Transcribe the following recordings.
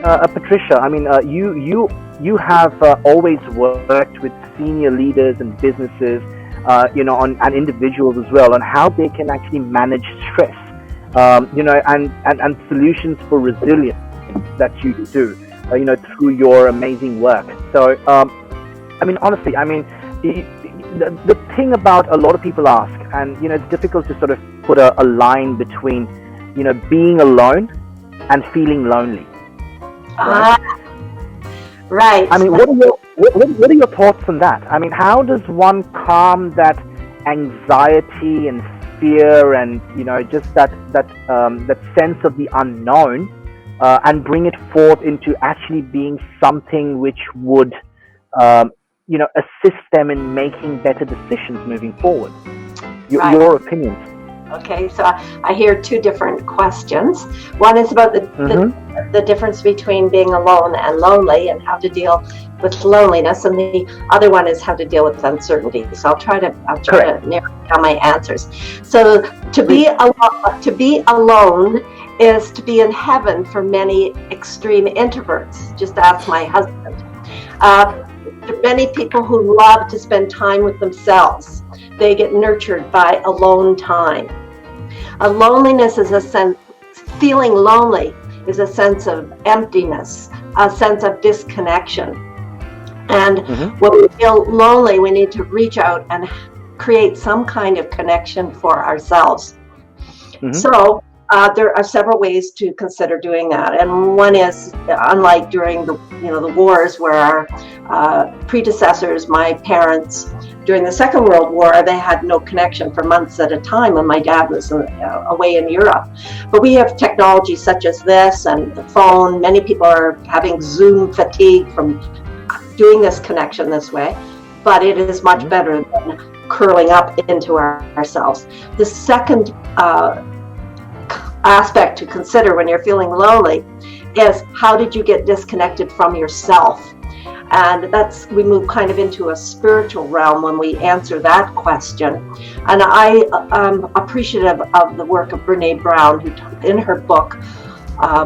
Patricia, I mean, you have always worked with senior leaders and businesses, and individuals as well, on how they can actually manage stress, and solutions for resilience that you do, through your amazing work. So, I mean, honestly, I mean, the thing about a lot of people ask, and it's difficult to sort of put a line between, being alone and feeling lonely. Right? Right. I mean, what are your thoughts on that? I mean, how does one calm that anxiety and fear and just that sense of the unknown, and bring it forth into actually being something which would assist them in making better decisions moving forward? Your opinions. Okay, so I hear two different questions. One is about the difference between being alone and lonely, and how to deal with loneliness, and the other one is how to deal with uncertainty. So I'll try to narrow down my answers. So to be alone is to be in heaven for many extreme introverts. Just ask my husband. Many people who love to spend time with themselves, they get nurtured by alone time. Loneliness is a sense, feeling lonely is a sense of emptiness, a sense of disconnection. And when we feel lonely, we need to reach out and create some kind of connection for ourselves. So there are several ways to consider doing that. And one is, unlike during the wars where our predecessors, my parents, during the Second World War, they had no connection for months at a time when my dad was away in Europe. But we have technology such as this and the phone. Many people are having Zoom fatigue from doing this connection this way, but it is much better than curling up into ourselves. The second aspect to consider when you're feeling lonely is, how did you get disconnected from yourself? And we move kind of into a spiritual realm when we answer that question. And I am appreciative of the work of Brene Brown, who in her book,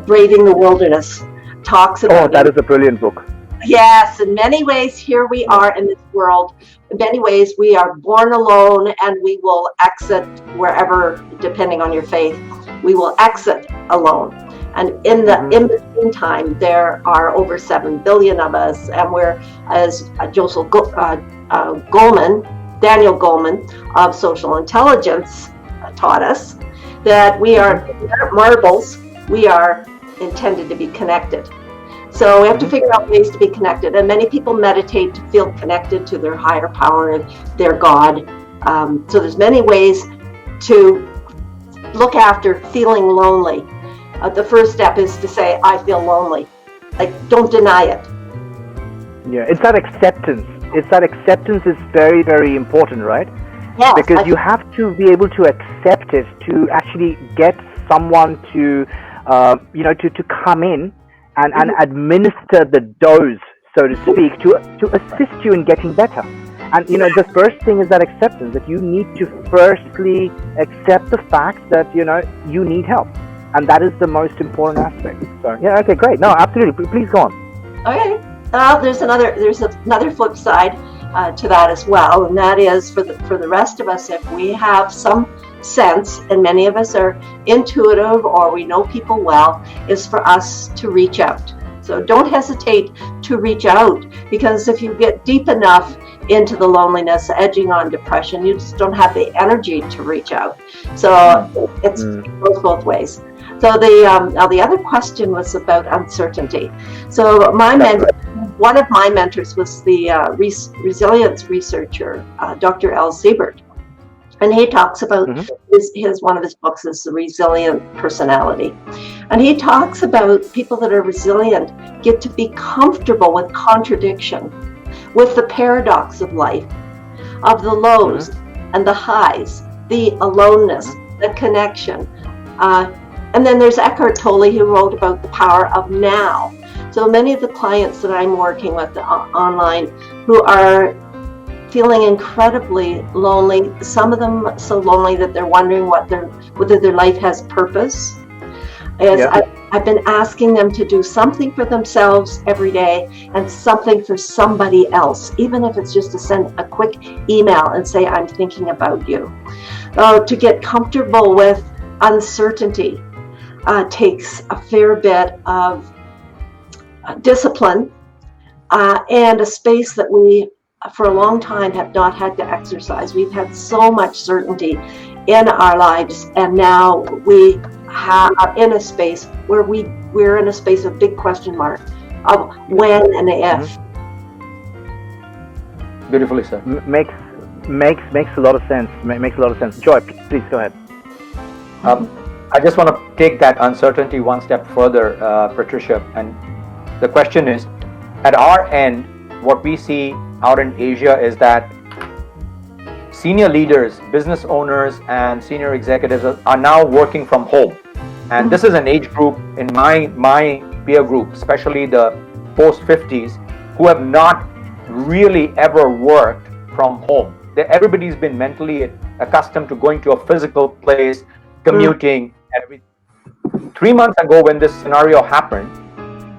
Braving the Wilderness, talks about... Oh, that is a brilliant book. Yes, in many ways, here we are in this world. In many ways, we are born alone, and we will exit wherever, depending on your faith, we will exit alone. And in the in-between time, there are over 7 billion of us, and we're, as Daniel Goleman of Social Intelligence taught us, that we are marbles, we are intended to be connected. So we have to figure out ways to be connected. And many people meditate to feel connected to their higher power and their God. So there's many ways to look after feeling lonely. The first step is to say, I feel lonely. Like, don't deny it. Yeah, it's that acceptance. Acceptance is very, very important, right? Yes. Because you have to be able to accept it, to actually get someone to, to come in and administer the dose, so to speak, to assist you in getting better. And, the first thing is that acceptance, that you need to firstly accept the fact that, you need help. And that is the most important aspect. So, yeah, okay, great. No, absolutely. Please go on. Okay. There's another flip side to that as well, and that is for the rest of us, if we have some sense, and many of us are intuitive or we know people well, is for us to reach out. So don't hesitate to reach out, because if you get deep enough into the loneliness, edging on depression, you just don't have the energy to reach out. So it goes both ways. So the other question was about uncertainty. So one of my mentors was the resilience researcher, Dr. L. Siebert. And he talks about one of his books is The Resilient Personality. And he talks about people that are resilient get to be comfortable with contradiction, with the paradox of life, of the lows and the highs, the aloneness, the connection. And then there's Eckhart Tolle, who wrote about the power of now. So many of the clients that I'm working with online who are feeling incredibly lonely, some of them so lonely that they're wondering whether their life has purpose. is Yeah. I've been asking them to do something for themselves every day and something for somebody else, even if it's just to send a quick email and say, I'm thinking about you. To get comfortable with uncertainty takes a fair bit of discipline and a space that we, for a long time, have not had to exercise. We've had so much certainty in our lives, and now we are in a space where we're in a space of big question mark of when and if. Beautifully said. Makes a lot of sense. Makes a lot of sense. Joy, please go ahead. I just want to take that uncertainty one step further, Patricia. And the question is, at our end, what we see out in Asia is that senior leaders, business owners, and senior executives are now working from home. And this is an age group in my peer group, especially the post-50s, who have not really ever worked from home. Everybody's been mentally accustomed to going to a physical place, commuting, and everything. 3 months ago, when this scenario happened,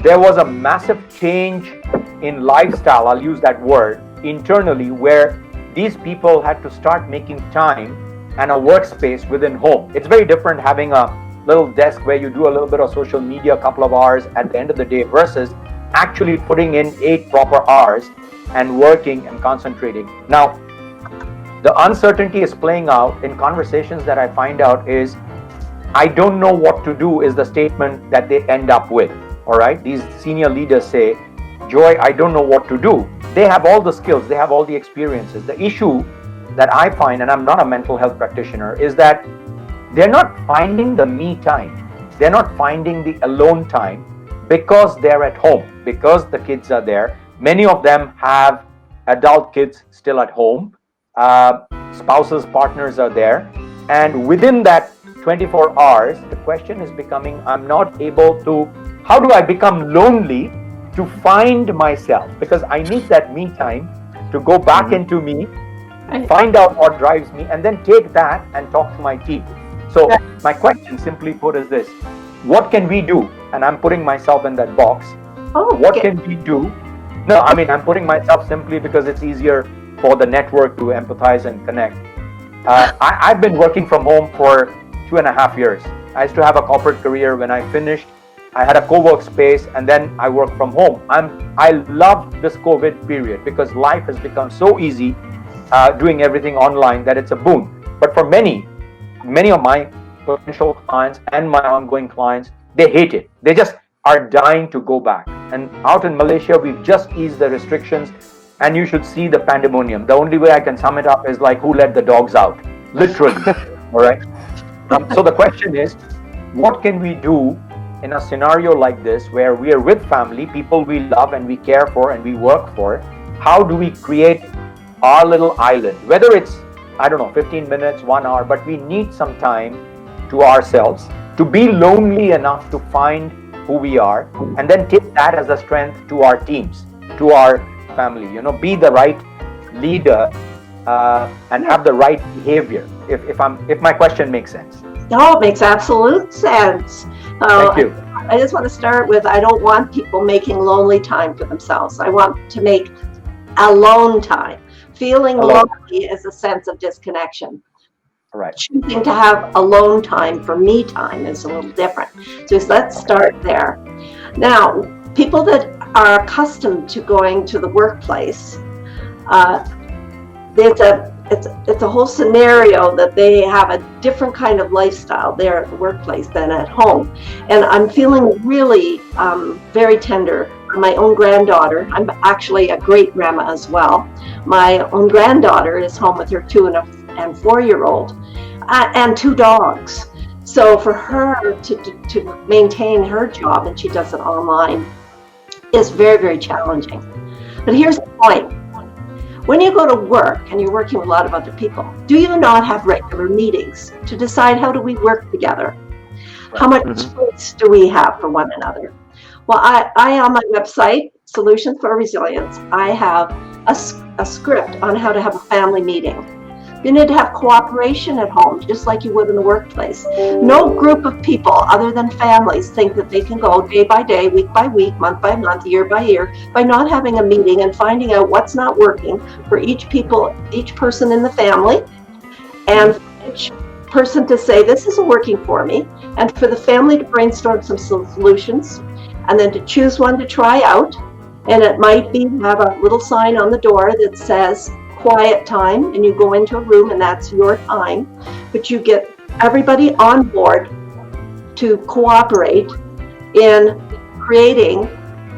there was a massive change in lifestyle, I'll use that word, internally, where these people had to start making time and a workspace within home. It's very different having a little desk where you do a little bit of social media, a couple of hours at the end of the day, versus actually putting in 8 proper hours and working and concentrating. Now, the uncertainty is playing out in conversations that I find out is, I don't know what to do is the statement that they end up with. All right, these senior leaders say, Joy, I don't know what to do. They have all the skills, they have all the experiences. The issue that I find, and I'm not a mental health practitioner, is that they're not finding the me time. They're not finding the alone time because they're at home, because the kids are there. Many of them have adult kids still at home. Spouses, partners are there. And within that 24 hours, the question is becoming, I'm not able to, how do I become lonely to find myself? Because I need that me time to go back into me, find out what drives me, and then take that and talk to my team. So my question, simply put, is this: what can we do? And I'm putting myself in that box. What can we do? No, I mean, I'm putting myself simply because it's easier for the network to empathize and connect. I've been working from home for 2.5 years. I used to have a corporate career. When I finished, I had a co-work space, and then I work from home. I love this COVID period because life has become so easy doing everything online that it's a boon. But for many of my potential clients and my ongoing clients, they hate it. They just are dying to go back. And out in Malaysia, we've just eased the restrictions, and you should see the pandemonium. The only way I can sum it up is like, who let the dogs out? Literally. All right. So the question is, what can we do in a scenario like this where we are with family, people we love and we care for and we work for? How do we create our little island? Whether it's, 15 minutes, 1 hour, but we need some time to ourselves to be lonely enough to find who we are, and then take that as a strength to our teams, to our family. Be the right leader and have the right behavior. If my question makes sense. No, it makes absolute sense. Thank you. I just want to start with, I don't want people making lonely time for themselves. I want to make alone time. Feeling lonely is a sense of disconnection. Right. Choosing to have alone time for me time is a little different. So let's start there. Now, people that are accustomed to going to the workplace, it's a whole scenario that they have a different kind of lifestyle there at the workplace than at home. And I'm feeling really very tender for my own granddaughter. I'm actually a great grandma as well. My own granddaughter is home with her 2 and 4-year-old and 2 dogs. So for her to maintain her job, and she does it online, is very, very challenging. But here's the point. When you go to work and you're working with a lot of other people, do you not have regular meetings to decide how do we work together? How much space do we have for one another? Well, I on my website, Solutions for Resilience, I have a script on how to have a family meeting. You need to have cooperation at home, just like you would in the workplace. No group of people other than families think that they can go day by day, week by week, month by month, year by year, by not having a meeting and finding out what's not working for each person in the family, and each person to say, this isn't working for me, and for the family to brainstorm some solutions, and then to choose one to try out. And it might be have a little sign on the door that says quiet time, and you go into a room and that's your time, but you get everybody on board to cooperate in creating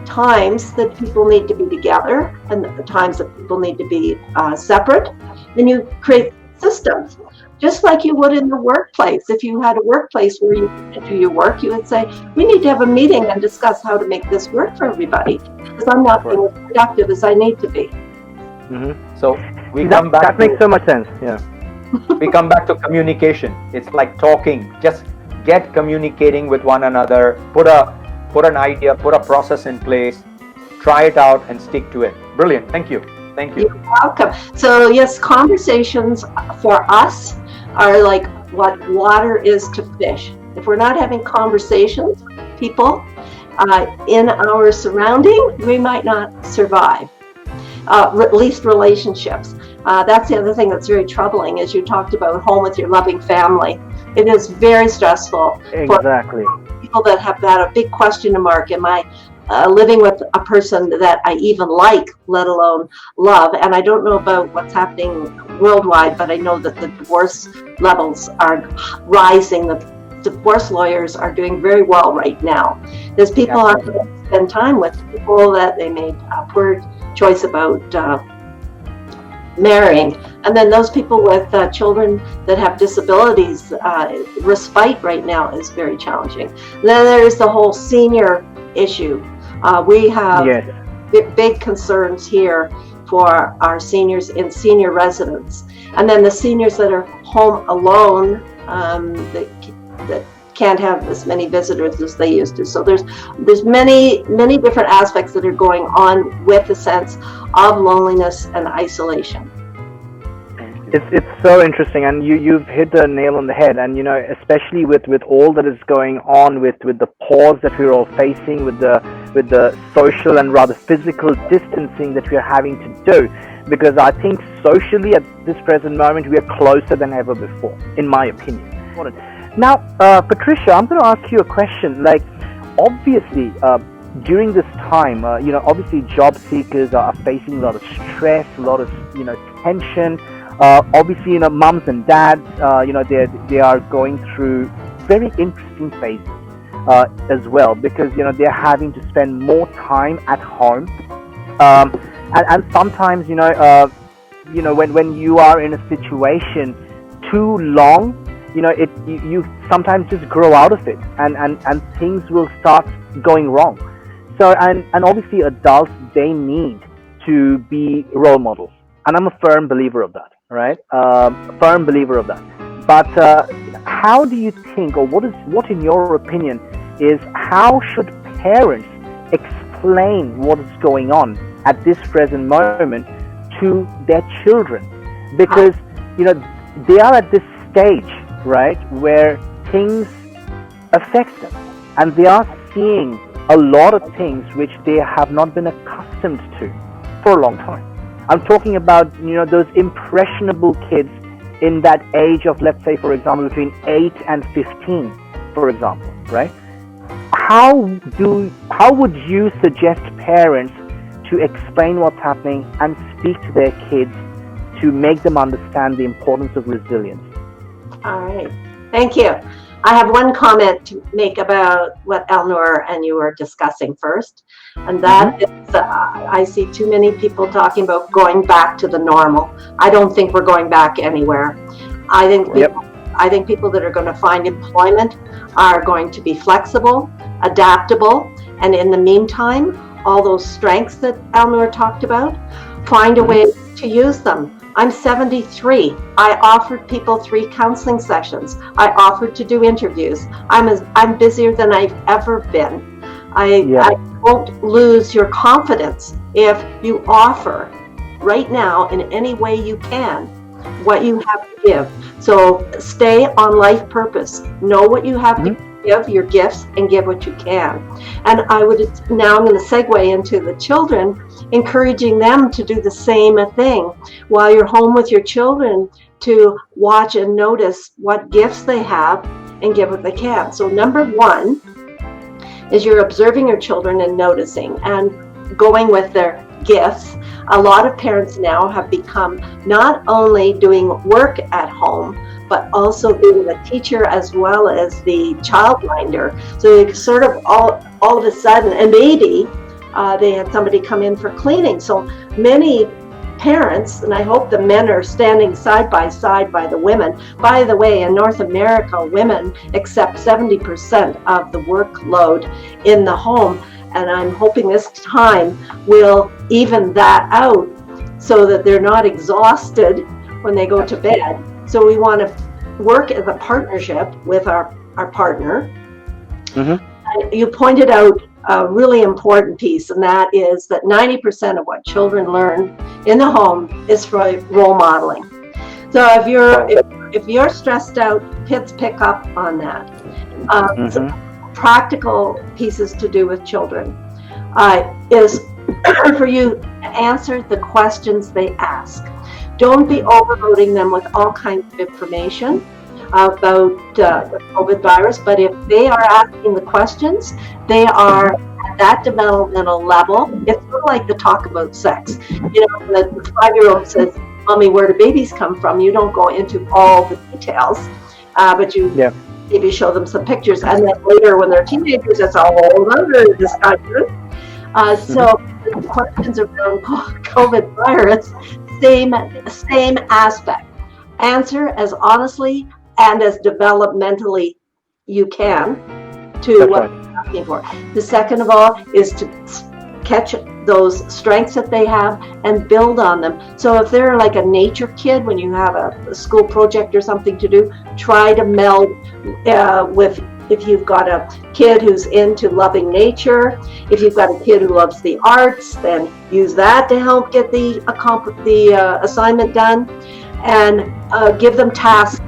times that people need to be together and the times that people need to be separate. Then you create systems, just like you would in the workplace. If you had a workplace where you do your work, you would say, we need to have a meeting and discuss how to make this work for everybody, because I'm not being as productive as I need to be. So we come back. That makes so much sense. Yeah. We come back to communication. It's like talking. Just get communicating with one another. Put an idea, put a process in place, try it out, and stick to it. Brilliant. Thank you. Thank you. You're welcome. So yes, conversations for us are like what water is to fish. If we're not having conversations with people in our surrounding, we might not survive. At least relationships. That's the other thing that's very troubling, as you talked about home with your loving family. It is very stressful. Exactly. For people that have that a big question mark. Am I living with a person that I even like, let alone love? And I don't know about what's happening worldwide, but I know that the divorce levels are rising. The divorce lawyers are doing very well right now. There's people who have to spend time with people that they made a poor choice about marrying. And then those people with children that have disabilities, respite right now is very challenging. And then there's the whole senior issue. We have big concerns here for our seniors in senior residence. And then the seniors that are home alone, that can't have as many visitors as they used to. So there's many different aspects that are going on with the sense of loneliness and isolation. It's so interesting, and you've hit the nail on the head. And especially with all that is going on with the pause that we're all facing, with the social and rather physical distancing that we're having to do, because I think socially at this present moment we are closer than ever before, in my opinion. Now, Patricia, I'm going to ask you a question. Like, obviously, during this time, obviously job seekers are facing a lot of stress, a lot of, tension. Obviously, mums and dads, they are going through very interesting phases as well, because, they're having to spend more time at home. And sometimes, when you are in a situation too long, you sometimes just grow out of it, and things will start going wrong. So, and obviously adults, they need to be role models. And I'm a firm believer of that, right? Firm believer of that. But how do you think, or what in your opinion is, how should parents explain what is going on at this present moment to their children? Because, they are at this stage, right, where things affect them, and they are seeing a lot of things which they have not been accustomed to for a long time. I'm talking about, those impressionable kids in that age of, let's say, for example, between 8 and 15, for example, right? How would you suggest parents to explain what's happening and speak to their kids to make them understand the importance of resilience? All right. Thank you. I have one comment to make about what Elnor and you were discussing first, and that is I see too many people talking about going back to the normal. I don't think we're going back anywhere. I think people that are going to find employment are going to be flexible, adaptable, and in the meantime, all those strengths that Elnor talked about, find a way to use them. I'm 73. I offered people 3 counseling sessions. I offered to do interviews. I'm busier than I've ever been. I won't lose your confidence if you offer right now in any way you can what you have to give. So stay on life purpose. Know what you have to give, your gifts, and give what you can. And I'm going to segue into the children, encouraging them to do the same thing while you're home with your children, to watch and notice what gifts they have and give what they can. So number one is you're observing your children and noticing and going with their gifts. A lot of parents now have become not only doing work at home, but also being the teacher as well as the childminder. So you sort of all of a sudden, and maybe they had somebody come in for cleaning. So many parents, and I hope the men are standing side by side by the women. By the way, in North America, women accept 70% of the workload in the home. And I'm hoping this time will even that out so that they're not exhausted when they go to bed. So we want to work as a partnership with our partner. You pointed out a really important piece, and that is that 90% of what children learn in the home is from role modeling. So if you're stressed out, kids pick up on that. So practical pieces to do with children is for you to answer the questions they ask. Don't be overloading them with all kinds of information about the COVID virus, but if they are asking the questions, they are at that developmental level. It's sort of like the talk about sex. You know, the 5-year-old says, "Mommy, where do babies come from?" You don't go into all the details, but you maybe show them some pictures, and then later when they're teenagers, it's a whole other discussion. So the questions around COVID virus, same aspect. Answer as honestly and as developmentally you can to what you're asking for. The second of all is to catch those strengths that they have and build on them. So if they're like a nature kid, when you have a school project or something to do, try to meld with, if you've got a kid who's into loving nature, if you've got a kid who loves the arts, then use that to help get the assignment done, and give them tasks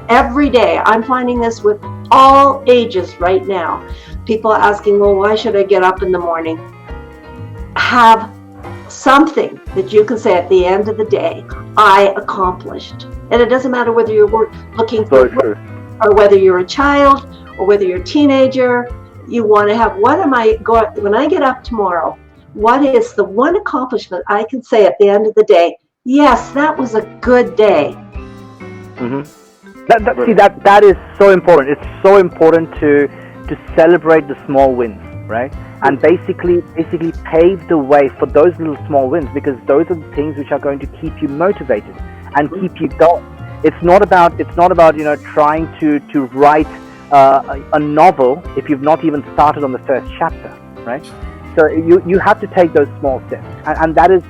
every day. I'm finding this with all ages right now. People asking, well, why should I get up in the morning? Have something that you can say at the end of the day, I accomplished. And it doesn't matter whether you're looking for work, or whether you're a child, or whether you're a teenager. You want to have, what am I going, when I get up tomorrow, what is the one accomplishment I can say at the end of the day? Yes, that was a good day. That is so important. It's so important to celebrate the small wins, right? And basically pave the way for those little small wins, because those are the things which are going to keep you motivated and keep you going. It's not about trying to write a novel if you've not even started on the first chapter, right? So you have to take those small steps, and that is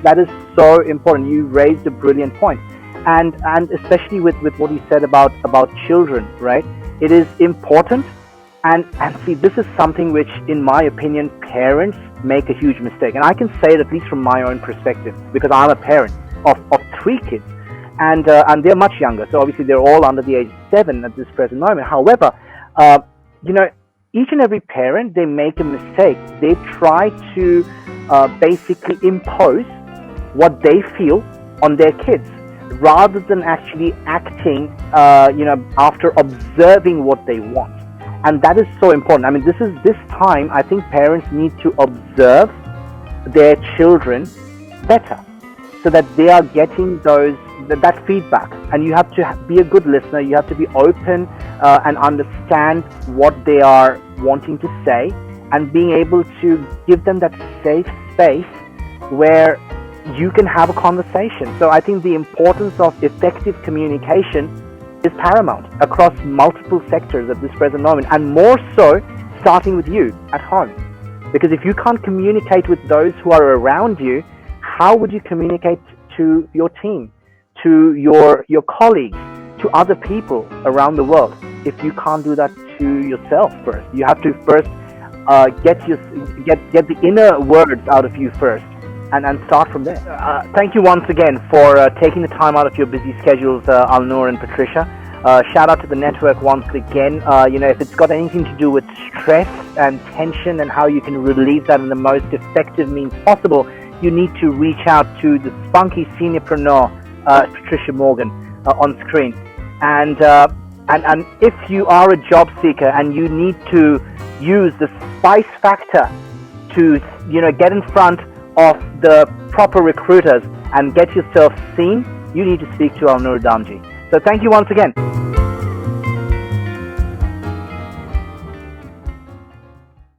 so important. You raised a brilliant point, and especially with what you said about children, right? It is important, and see, this is something which, in my opinion, parents make a huge mistake, and I can say it at least from my own perspective, because I'm a parent of 3 kids, and they're much younger, so obviously they're all under the age of 7 at this present moment. However, each and every parent, they make a mistake. They try to basically impose what they feel on their kids, rather than actually acting, after observing what they want. And that is so important. I mean, this time, I think parents need to observe their children better, so that they are getting that feedback. And you have to be a good listener. You have to be open and understand what they are wanting to say, and being able to give them that safe space where you can have a conversation. So I think the importance of effective communication is paramount across multiple sectors at this present moment, and more so starting with you at home. Because if you can't communicate with those who are around you, how would you communicate to your team, to your colleagues, to other people around the world, if you can't do that to yourself first? You have to first get the inner words out of you first, and start from there. Thank you once again for taking the time out of your busy schedules, Alnur and Patricia. Shout out to the network once again. If it's got anything to do with stress and tension and how you can relieve that in the most effective means possible, you need to reach out to the Spunky Seniorpreneur, Patricia Morgan, on screen. And if you are a job seeker and you need to use the spice factor to get in front of the proper recruiters and get yourself seen, you need to speak to Alnur Damji. So thank you once again.